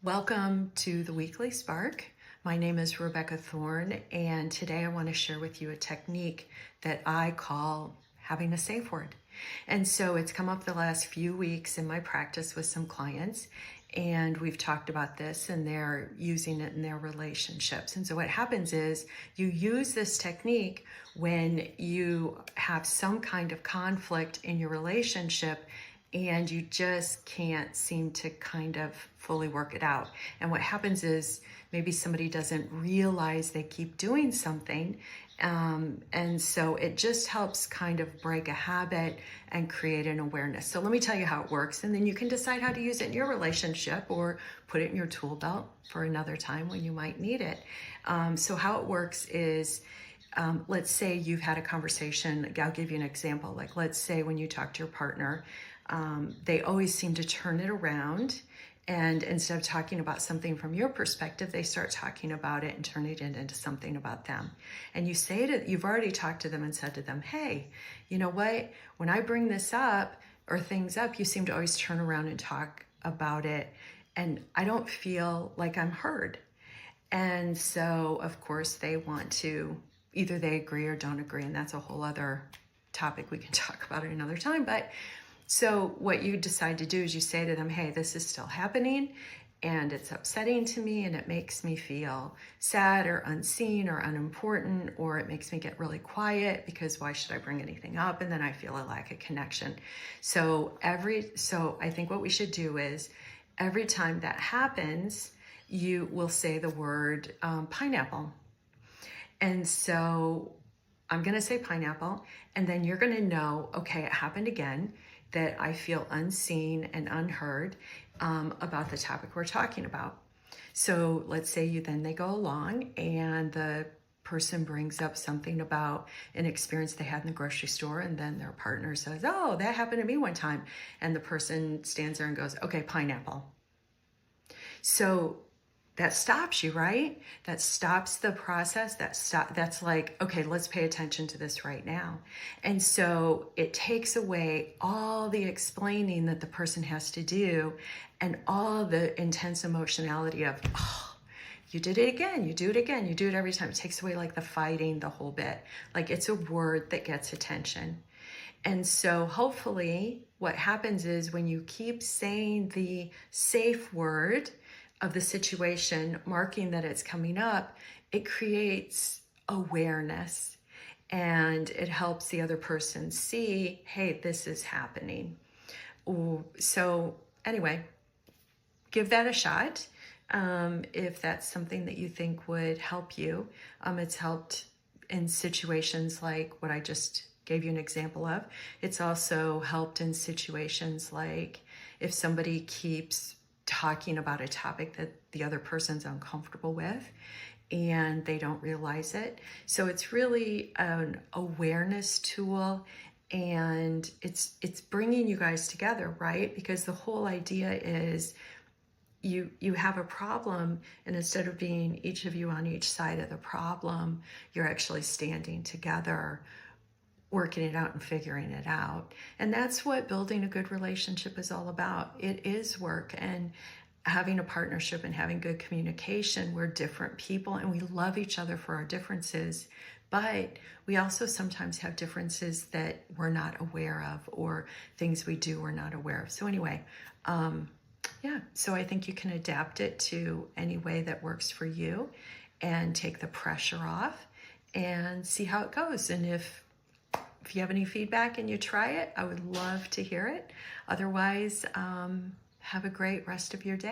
Welcome to the Weekly Spark. My name is Rebecca Thorne, and today I want to share with you a technique that I call having a safe word. And so it's come up the last few weeks in my practice with some clients, and we've talked about this and they're using it in their relationships. And so what happens is you use this technique when you have some kind of conflict in your relationship and you just can't seem to kind of fully work it out. And what happens is maybe somebody doesn't realize they keep doing something. And so it just helps kind of break a habit and create an awareness. So let me tell you how it works, and then you can decide how to use it in your relationship or put it in your tool belt for another time when you might need it. So how it works is, let's say you've had a conversation. I'll give you an example. Like, let's say when you talk to your partner, they always seem to turn it around, and instead of talking about something from your perspective, they start talking about it and turn it into something about them. And you've already talked to them and said to them, hey, you know what? When I bring this up or things up, you seem to always turn around and talk about it, and I don't feel like I'm heard. And so, of course, they want to, either they agree or don't agree, and that's a whole other topic we can talk about at another time. But so what you decide to do is you say to them, hey, this is still happening and it's upsetting to me and it makes me feel sad or unseen or unimportant, or it makes me get really quiet because why should I bring anything up? And then I feel a lack of connection. So I think what we should do is every time that happens, you will say the word pineapple. And so I'm going to say pineapple, and then you're going to know, okay, it happened again, that I feel unseen and unheard about the topic we're talking about. So let's say they go along and the person brings up something about an experience they had in the grocery store, and then their partner says, oh, that happened to me one time. And the person stands there and goes, okay, pineapple. So that stops you, right? That stops the process. That's like, okay, let's pay attention to this right now. And so it takes away all the explaining that the person has to do and all the intense emotionality of, oh, you did it again, you do it again, you do it every time. It takes away like the fighting, the whole bit. Like, it's a word that gets attention. And so hopefully what happens is when you keep saying the safe word of the situation, marking that it's coming up, it creates awareness and it helps the other person see, hey, this is happening. Ooh, so anyway, give that a shot. If that's something that you think would help you. It's helped in situations like what I just gave you an example of. It's also helped in situations like if somebody keeps talking about a topic that the other person's uncomfortable with and they don't realize it. So it's really an awareness tool, and it's bringing you guys together, right? Because the whole idea is you have a problem, and instead of being each of you on each side of the problem, you're actually standing together, working it out and figuring it out. And that's what building a good relationship is all about. It is work, and having a partnership and having good communication. We're different people and we love each other for our differences, but we also sometimes have differences that we're not aware of, or things we do we're not aware of. So anyway, so I think you can adapt it to any way that works for you and take the pressure off and see how it goes. And if you have any feedback and you try it, I would love to hear it. Otherwise, have a great rest of your day.